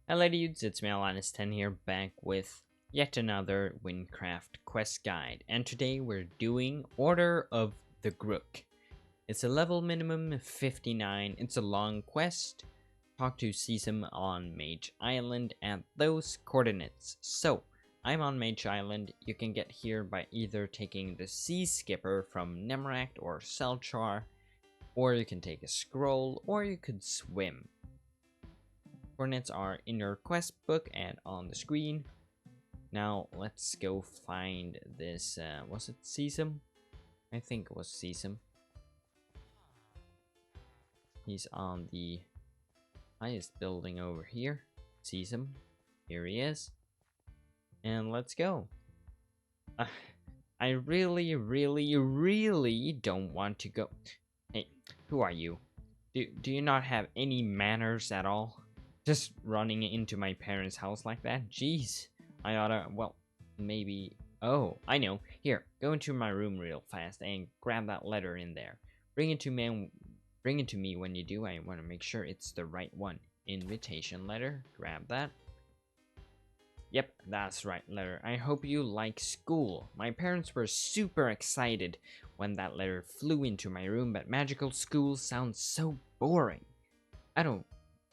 Hello dudes, it's MacLeod10 here, back with yet another Wynncraft quest guide, and today we're doing Order of the Grook. It's a level minimum of 59, it's a long quest. Talk to Sesam on Mage Island at those coordinates. So, I'm on Mage Island. You can get here by either taking the Sea Skipper from Nemract or Selchar, or you can take a scroll, or you could swim. Coordinates are in your quest book and on the screen. Now let's go find this, was it Sesam? I think it was Sesam. He's on the highest building over here. Sesam, here he is. And let's go. I really don't want to go. Hey, who are you? Do you not have any manners at all? Just running into my parents' house like that? Jeez. I oughta, well, maybe... Oh, I know. Here, go into my room real fast and grab that letter in there. Bring it to me when you do. I want to make sure it's the right one. Invitation letter. Grab that. Yep, that's right letter. I hope you like school. My parents were super excited when that letter flew into my room, but magical school sounds so boring. I don't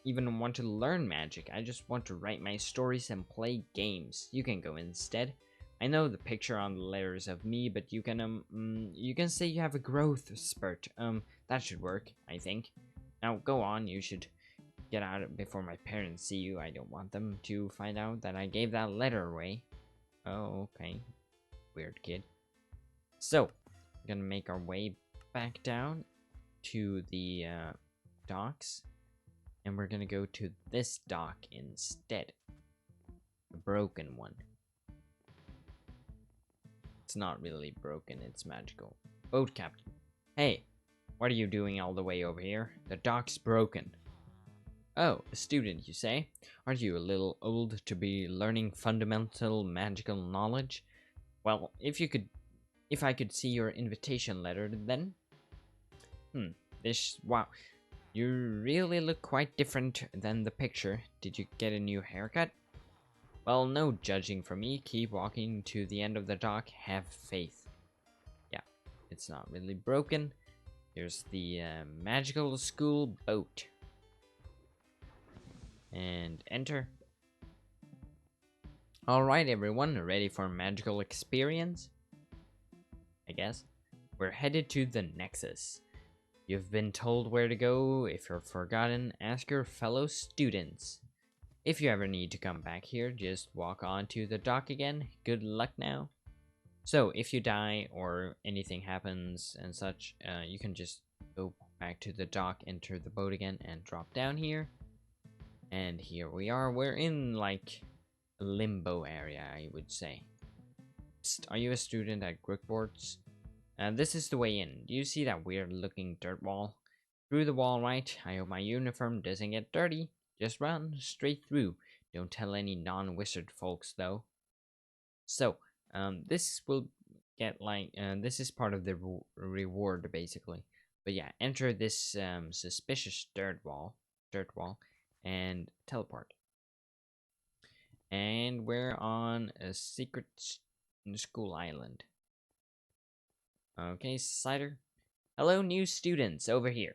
even want to learn magic. I just want to write my stories and play games. You can go instead. I know the picture on the letters of me, but you can say you have a growth spurt. That should work, I think. Now go on. You should get out before my parents see you. I don't want them to find out that I gave that letter away. Oh, okay. Weird kid. So, we're gonna make our way back down to the docks. And we're gonna go to this dock instead. The broken one. It's not really broken, it's magical. Boat captain. Hey, what are you doing all the way over here? The dock's broken. Oh, a student, you say? Aren't you a little old to be learning fundamental magical knowledge? Well, if I could see your invitation letter, then... Wow. You really look quite different than the picture. Did you get a new haircut? Well, no judging from me. Keep walking to the end of the dock. Have faith. Yeah, it's not really broken. Here's the magical school boat. And enter. Alright everyone, ready for a magical experience? I guess. We're headed to the Nexus. You've been told where to go. If you're forgotten, ask your fellow students. If you ever need to come back here, just walk onto the dock again. Good luck now. So, if you die or anything happens and such, you can just go back to the dock, enter the boat again, and drop down here. And here we are. We're in, like, a limbo area, I would say. Psst, are you a student at Grookboards? This is the way in. Do you see that weird-looking dirt wall? Through the wall, right? I hope my uniform doesn't get dirty. Just run straight through. Don't tell any non-wizard folks, though. So, this will get like, this is part of the reward, basically. But yeah, enter this suspicious dirt wall, and teleport. And we're on a secret school island. Okay, Cider. Hello, new students, over here.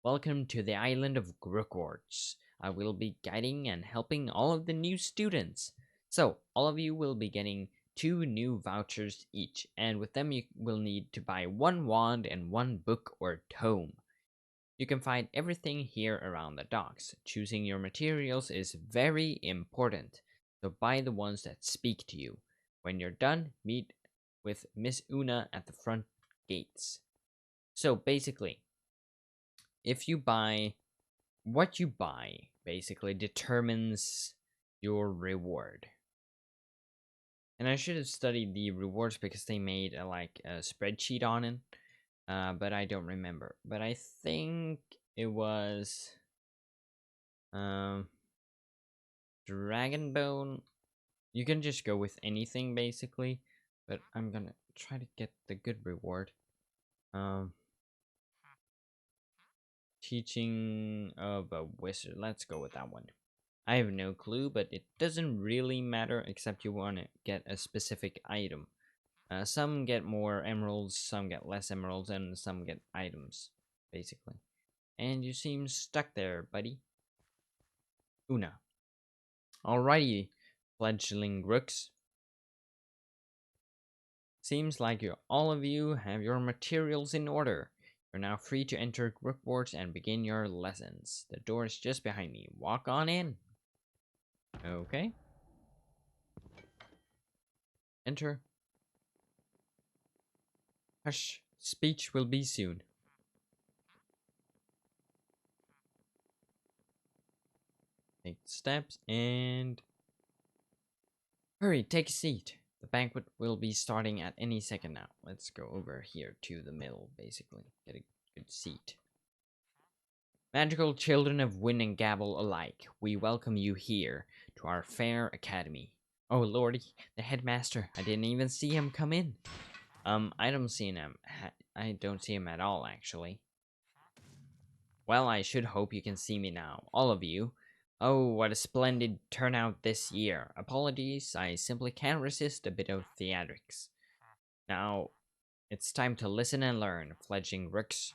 Welcome to the island of Grookwarts. I will be guiding and helping all of the new students. So, all of you will be getting 2 new vouchers each, and with them you will need to buy 1 wand and 1 book or tome. You can find everything here around the docks. Choosing your materials is very important, so buy the ones that speak to you. When you're done, meet with Miss Una at the front gates. So basically, if you buy, what you buy basically determines your reward. And I should have studied the rewards because they made like a spreadsheet on it, but I don't remember. But I think it was Dragon Bone. You can just go with anything basically, but I'm gonna try to get the good reward. Teaching of a wizard. Let's go with that one. I have no clue, but it doesn't really matter except you want to get a specific item. Some get more emeralds, some get less emeralds, and some get items, basically. And you seem stuck there, buddy. Una. Alrighty, fledgling Grooks. Seems like all of you have your materials in order. You're now free to enter Grook boards and begin your lessons. The door is just behind me. Walk on in. Okay. Enter. Hush. Speech will be soon. Take the steps and hurry, take a seat. The banquet will be starting at any second now. Let's go over here to the middle, basically. Get a good seat. Magical children of Wynn and Gabble alike, we welcome you here to our fair academy. Oh lordy, the headmaster. I didn't even see him come in. I don't see him. I don't see him at all, actually. Well, I should hope you can see me now, all of you. Oh, what a splendid turnout this year. Apologies, I simply can't resist a bit of theatrics. Now, it's time to listen and learn, fledgling Rooks.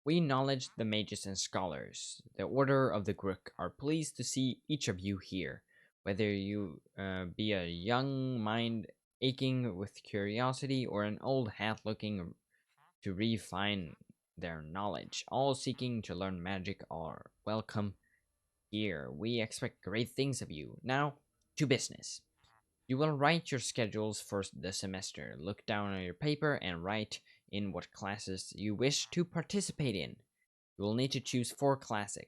We acknowledge the mages and scholars. The Order of the Grook are pleased to see each of you here, whether you be a young mind aching with curiosity or an old hat looking to refine their knowledge. All seeking to learn magic are welcome here. We expect great things of you. Now, to business. You will write your schedules for the semester. Look down on your paper and write in what classes you wish to participate in. You will need to choose four classes,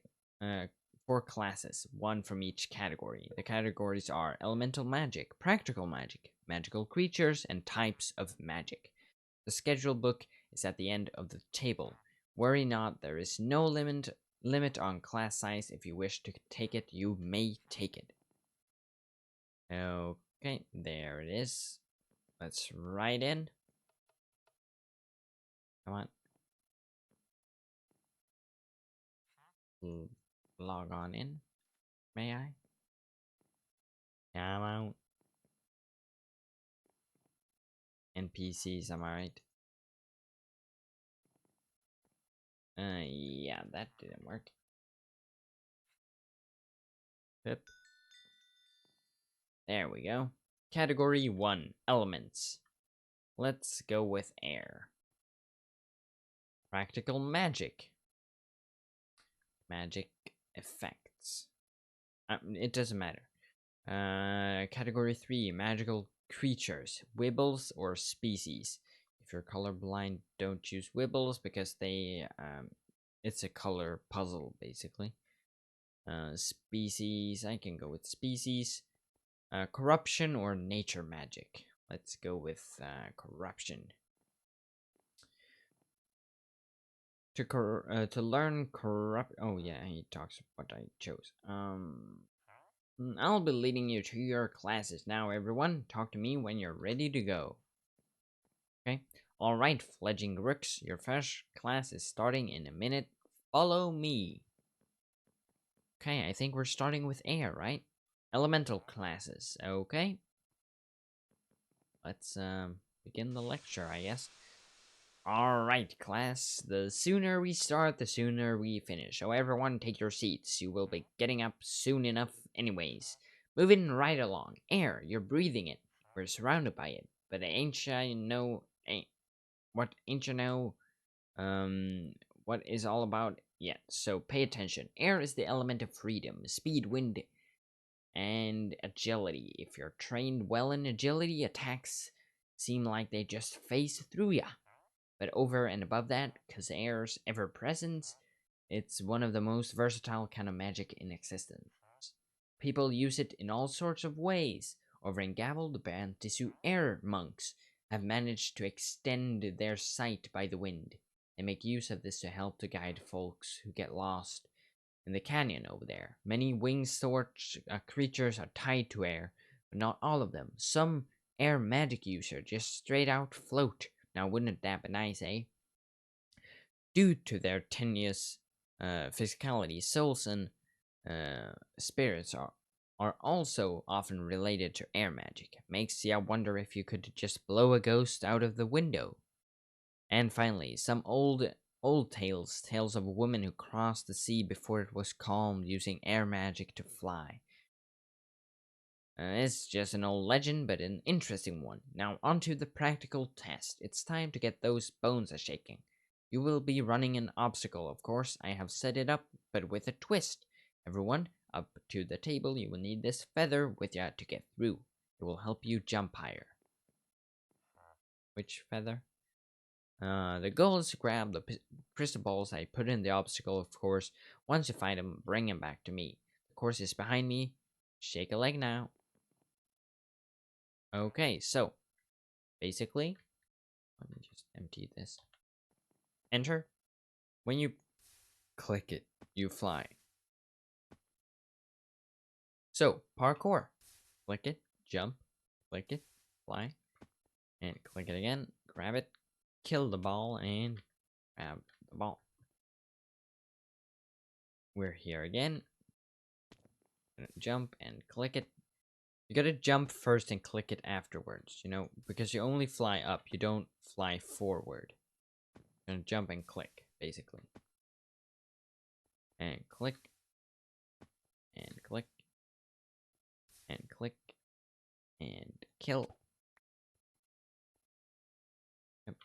one from each category. The categories are elemental magic, practical magic, magical creatures, and types of magic. The schedule book is at the end of the table. Worry not, there is no limit on class size. If you wish to take it, you may take it. Okay, there it is. Let's write in. Come on. Log on in. May I? Come out. NPCs, am I right? Yeah, that didn't work. Yep. There we go. Category 1, elements. Let's go with air. Practical magic. Magic effects. It doesn't matter. Category 3, magical creatures. Wibbles or species. If you're colorblind, don't choose wibbles because it's a color puzzle, basically. Species, I can go with species. Corruption or nature magic. Let's go with corruption. To learn corrupt. Oh yeah, he talks what I chose. I'll be leading you to your classes now, everyone. Talk to me when you're ready to go. Okay. All right, fledgling Rooks. Your first class is starting in a minute. Follow me. Okay, I think we're starting with air, right? Elemental classes. Okay. Let's begin the lecture, I guess. Alright, class. The sooner we start, the sooner we finish. So everyone take your seats. You will be getting up soon enough anyways. Moving right along. Air, you're breathing it. We're surrounded by it. But ain't you know what what is all about yet. So pay attention. Air is the element of freedom, speed, wind, and agility. If you're trained well in agility, attacks seem like they just phase through ya. But over and above that, because air's ever-presence, it's one of the most versatile kind of magic in existence. People use it in all sorts of ways. Over in Gavel, the band Tissue Air Monks have managed to extend their sight by the wind. They make use of this to help to guide folks who get lost in the canyon over there. Many winged sort creatures are tied to air, but not all of them. Some air magic user just straight out float. Now, wouldn't that be nice, eh? Due to their tenuous physicality, souls and spirits are also often related to air magic. Makes ya wonder if you could just blow a ghost out of the window. And finally, some old tales of a woman who crossed the sea before it was calmed using air magic to fly. It's just an old legend, but an interesting one. Now, onto the practical test. It's time to get those bones a shaking. You will be running an obstacle, of course. I have set it up, but with a twist. Everyone, up to the table, you will need this feather with you to get through. It will help you jump higher. Which feather? The goal is to grab the crystal balls I put in the obstacle, of course. Once you find them, bring them back to me. The course is behind me. Shake a leg now. Okay, so basically, let me just empty this. Enter. When you click it, you fly. So, parkour. Click it, jump, click it, fly, and click it again, grab it, kill the ball, and grab the ball. We're here again. Jump and click it. You gotta jump first and click it afterwards, you know, because you only fly up, you don't fly forward. You're gonna jump and click, basically. And click. And click. And click. And kill. Yep.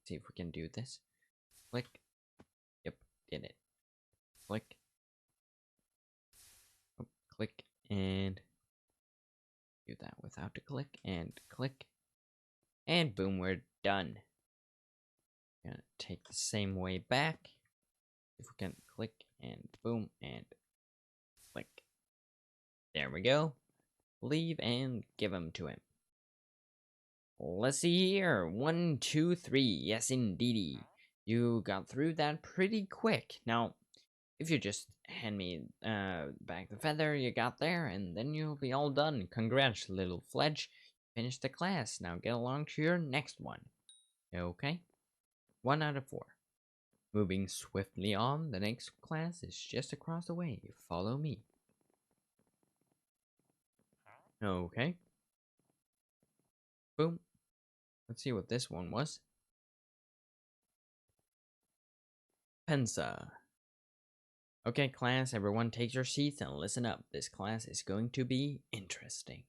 See if we can do this. Click. Yep, did it. Click. Oh, click. And do that without the click. And click. And boom, we're done. Gonna take the same way back. If we can click and boom and click. There we go. Leave and give them to him. Let's see here. 1, 2, 3. Yes, indeedy. You got through that pretty quick. Now, if you just hand me back the feather you got there, and then you'll be all done. Congrats, little Fledge. Finished the class. Now get along to your next one. Okay? 1 out of 4. Moving swiftly on, the next class is just across the way. Follow me. Okay. Boom. Let's see what this one was. Pensa. Okay, class, everyone take your seats and listen up. This class is going to be interesting.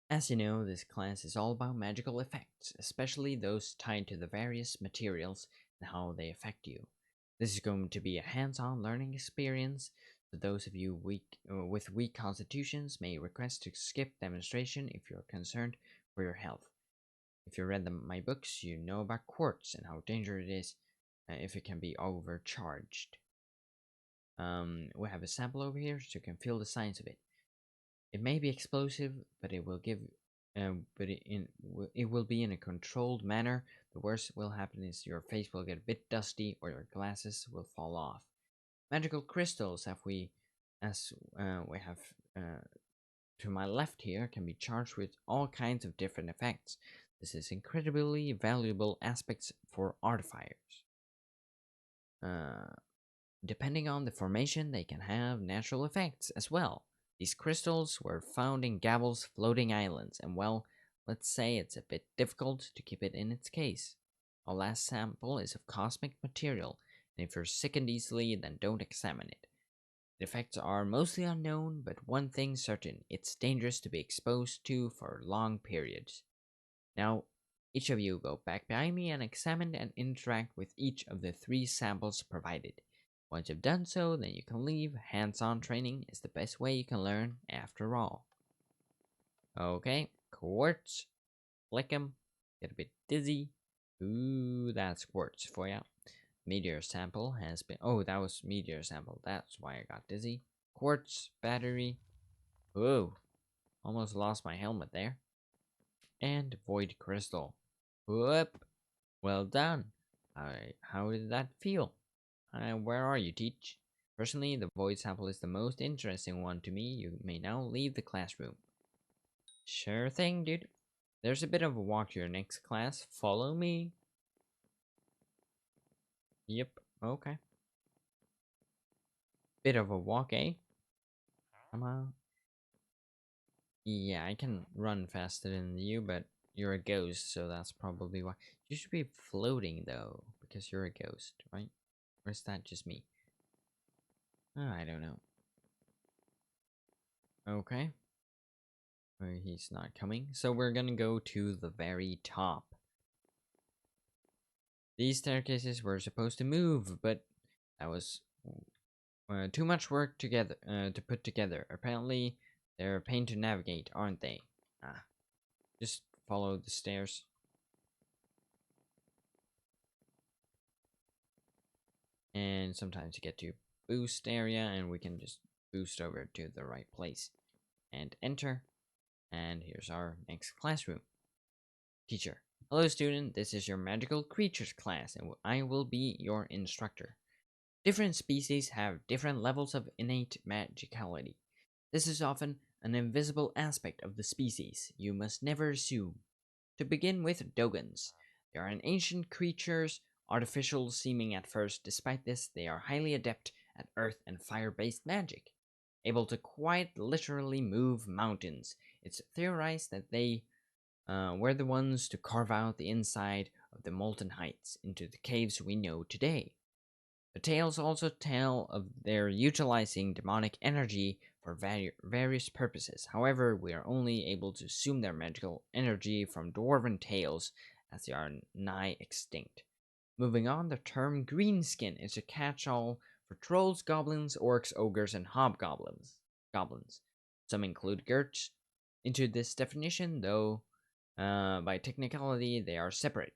As you know, this class is all about magical effects, especially those tied to the various materials and how they affect you. This is going to be a hands-on learning experience, so those of you with weak constitutions may request to skip demonstration if you're concerned for your health. If you read my books, you know about quartz and how dangerous it is if it can be overcharged. We have a sample over here, so you can feel the signs of it. It may be explosive, but it will give, it will be in a controlled manner. The worst will happen is your face will get a bit dusty, or your glasses will fall off. Magical crystals, as we have to my left here, can be charged with all kinds of different effects. This is incredibly valuable aspects for artificers. Depending on the formation, they can have natural effects as well. These crystals were found in Gavel's floating islands, and well, let's say it's a bit difficult to keep it in its case. Our last sample is of cosmic material, and if you're sickened easily, then don't examine it. The effects are mostly unknown, but one thing's certain, it's dangerous to be exposed to for long periods. Now, each of you go back behind me and examine and interact with each of the 3 samples provided. Once you've done so, then you can leave. Hands-on training is the best way you can learn after all. Okay, quartz. Flick 'em. Get a bit dizzy. Ooh, that's quartz for ya. Meteor sample has been... Oh, that was meteor sample. That's why I got dizzy. Quartz, battery. Whoa, almost lost my helmet there. And void crystal. Whoop. Well done. How did that feel? Where are you, Teach? Personally, the void sample is the most interesting one to me. You may now leave the classroom. Sure thing, dude. There's a bit of a walk to your next class. Follow me. Yep, okay. bit of a walk, eh? Come on. Yeah, I can run faster than you, but you're a ghost, so that's probably why. You should be floating, though, because you're a ghost, right? Or is that just me? Oh, I don't know. Okay. He's not coming. So we're gonna go to the very top. These staircases were supposed to move, but that was too much work together to put together. Apparently, they're a pain to navigate, aren't they? Ah, just follow the stairs. And sometimes you get to boost area, and we can just boost over to the right place. And enter. And here's our next classroom. Teacher. Hello student, this is your magical creatures class, and I will be your instructor. Different species have different levels of innate magicality. This is often an invisible aspect of the species you must never assume. To begin with Dogons. They are an ancient creatures, artificial seeming at first. Despite this, they are highly adept at earth and fire-based magic. Able to quite literally move mountains. It's theorized that they were the ones to carve out the inside of the molten heights into the caves we know today. The tales also tell of their utilizing demonic energy for various purposes. However, we are only able to assume their magical energy from dwarven tales, as they are nigh extinct. Moving on, the term greenskin is a catch-all for trolls, goblins, orcs, ogres, and hobgoblins. Some include Gerts into this definition, though by technicality they are separate.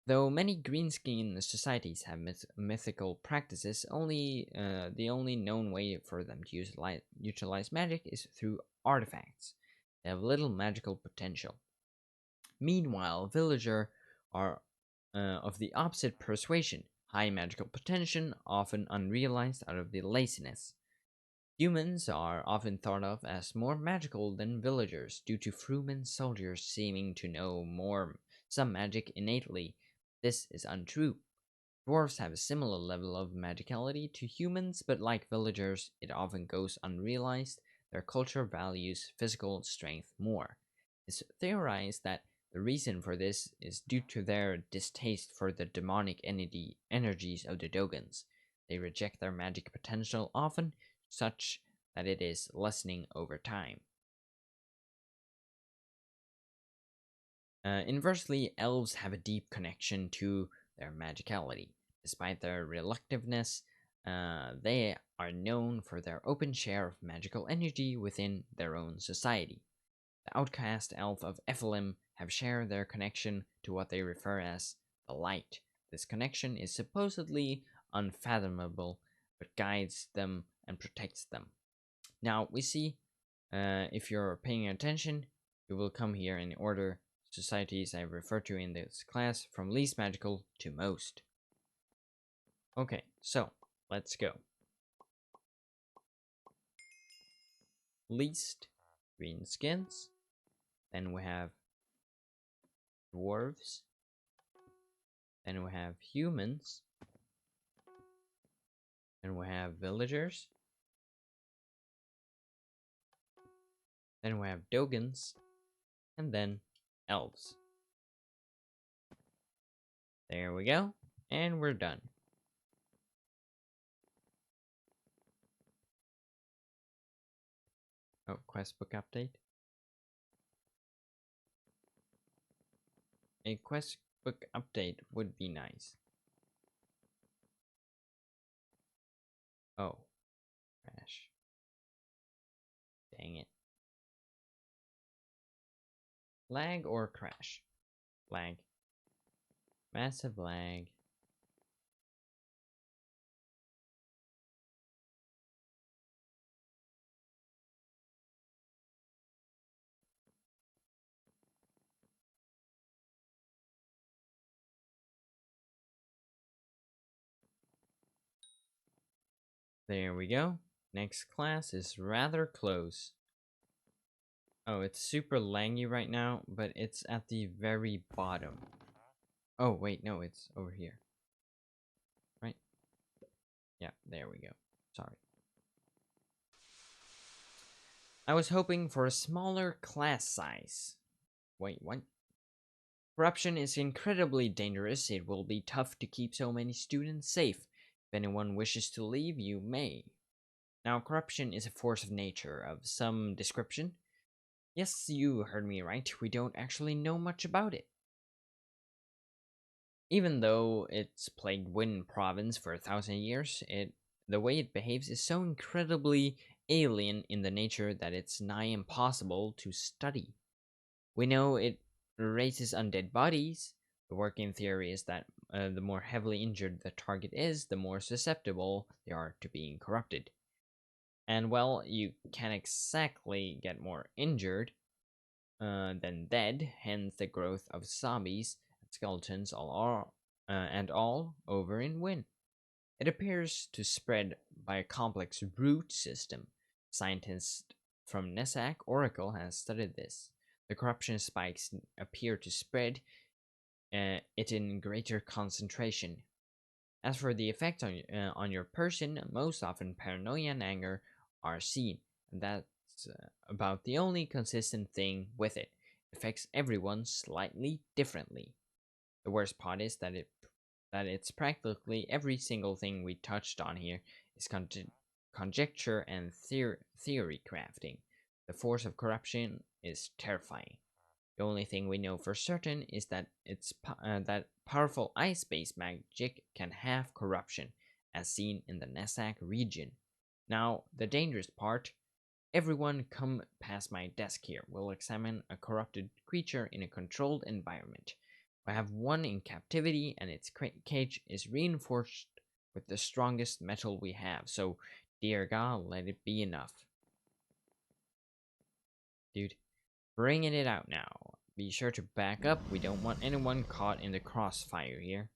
Though many greenskin societies have mythical practices, the only known way for them to utilize magic is through artifacts. They have little magical potential. Meanwhile, villagers are of the opposite persuasion, high magical potential, often unrealized out of the laziness. Humans are often thought of as more magical than villagers due to Fruman soldiers seeming to know some magic innately. This is untrue. Dwarves have a similar level of magicality to humans, but like villagers, it often goes unrealized. Their culture values physical strength more. It's theorized that the reason for this is due to their distaste for the demonic energies of the Dogons. They reject their magic potential often, such that it is lessening over time. Inversely, elves have a deep connection to their magicality. Despite their reluctativeness, they are known for their open share of magical energy within their own society. The outcast elf of Ephelim have shared their connection to what they refer as the light. This connection is supposedly unfathomable, but guides them and protects them. Now, we see, if you're paying attention, you will come here in order societies I refer to in this class from least magical to most. Okay, so let's go. Least greenskins. Then we have dwarves. Then we have humans. Then we have villagers. Then we have Dogons. And then elves. There we go. And we're done. Oh, quest book update. A quest book update would be nice. Oh, crash. Dang it. Lag or crash? Lag. Massive lag. There we go. Next class is rather close. Oh, it's super laggy right now, but it's at the very bottom. Oh, wait, no, it's over here. Right? Yeah, there we go. Sorry. I was hoping for a smaller class size. Wait, what? Corruption is incredibly dangerous. It will be tough to keep so many students safe. If anyone wishes to leave, you may. Now, corruption is a force of nature of some description. Yes, you heard me right. We don't actually know much about it. Even though it's plagued Wynn province for 1,000 years, the way it behaves is so incredibly alien in the nature that it's nigh impossible to study. We know it raises undead bodies. The working theory is that the more heavily injured the target is, the more susceptible they are to being corrupted. And well, you can't exactly get more injured than dead, hence the growth of zombies and skeletons and all over in Wynn. It appears to spread by a complex root system. Scientists from Nesak Oracle has studied this. The corruption spikes appear to spread it in greater concentration. As for the effect on your person, most often paranoia and anger are seen, and that's about the only consistent thing with it. It affects everyone slightly differently. The worst part is that it's practically every single thing we touched on here is conjecture and theory crafting. The force of corruption is terrifying. The only thing we know for certain is that that powerful ice-based magic can have corruption, as seen in the Nesak region. Now, the dangerous part. Everyone come past my desk here. We'll examine a corrupted creature in a controlled environment. I have one in captivity, and its cage is reinforced with the strongest metal we have. So, dear God, let it be enough. Dude, bringing it out now. Be sure to back up. We don't want anyone caught in the crossfire here.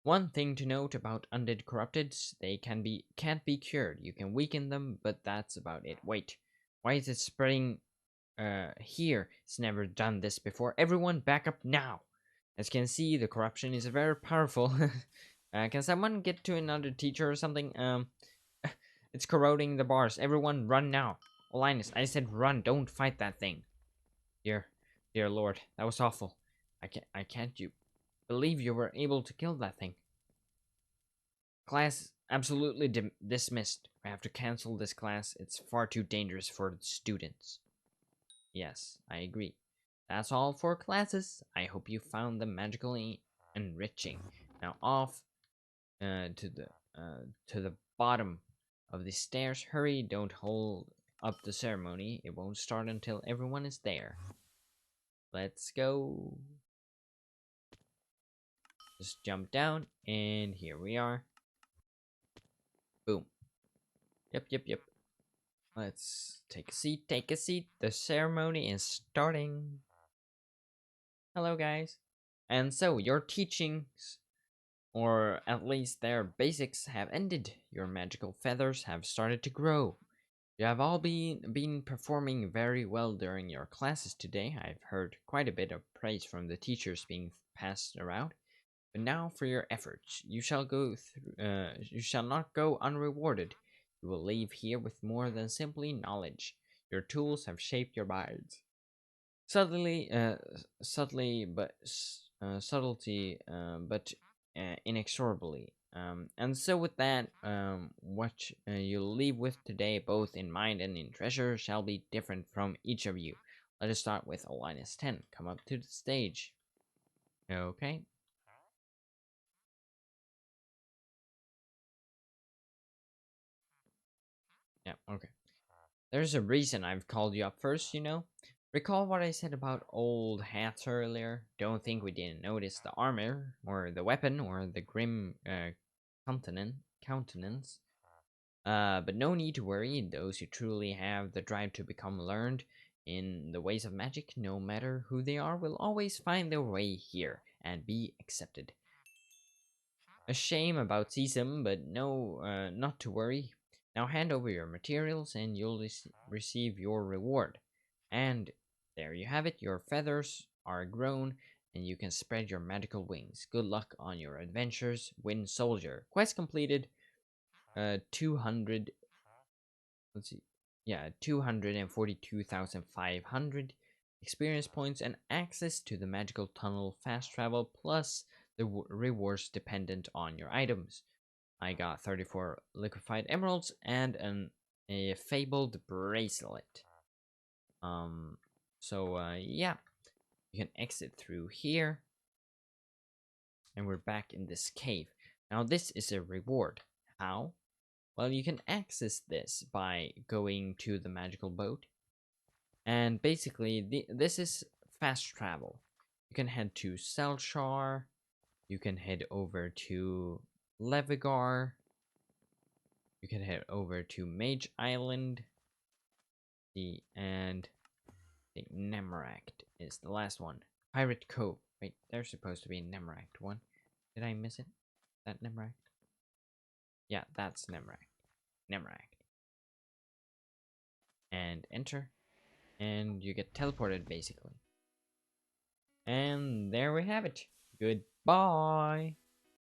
One thing to note about undead corrupteds, they can't be cured. You can weaken them, but that's about it. Wait, why is it spreading here? It's never done this before. Everyone back up now. As you can see, the corruption is very powerful. Can someone get to another teacher or something? It's corroding the bars. Everyone run now. Linus, I said run, don't fight that thing. Dear Lord, that was awful. I can't believe you were able to kill that thing. Class absolutely dismissed. I have to cancel this class. It's far too dangerous for the students. Yes, I agree. That's all for classes. I hope you found them magically enriching. Now off to the bottom of the stairs. Hurry! Don't hold up the ceremony. It won't start until everyone is there. Let's go. Just jump down, and here we are. Boom. Yep. Let's take a seat, take a seat. The ceremony is starting. Hello, guys. And so, your teachings, or at least their basics, have ended. Your magical feathers have started to grow. You have all been performing very well during your classes today. I've heard quite a bit of praise from the teachers being passed around. But now for your efforts. You shall not go unrewarded. You will leave here with more than simply knowledge. Your tools have shaped your minds. Subtlety, but inexorably. And so with that, what you'll leave with today, both in mind and in treasure, shall be different from each of you. Let us start with Linus 10. Come up to the stage. Okay. Yeah, okay. There's a reason I've called you up first, you know? Recall what I said about old hats earlier? Don't think we didn't notice the armor, or the weapon, or the grim countenance. But no need to worry. Those who truly have the drive to become learned in the ways of magic, no matter who they are, will always find their way here and be accepted. A shame about Sesam, but no, not to worry. Now hand over your materials and you'll receive your reward. And there you have it, your feathers are grown and you can spread your magical wings. Good luck on your adventures, Win Soldier. Quest completed. 200. Let's see. Yeah, 242,500 experience points and access to the magical tunnel fast travel plus the rewards dependent on your items. I got 34 liquefied emeralds and a fabled bracelet. Yeah, you can exit through here, and we're back in this cave. Now this is a reward. How? Well, you can access this by going to the magical boat, and basically this is fast travel. You can head to Selchar, you can head over to Levigar, you can head over to Mage Island, and I think Nemract is the last one. Pirate Cove. Wait, there's supposed to be a Nemract one. Did I miss it? That Nemract? Yeah, that's Nemract. Nemract. And enter. And you get teleported, basically. And there we have it. Goodbye.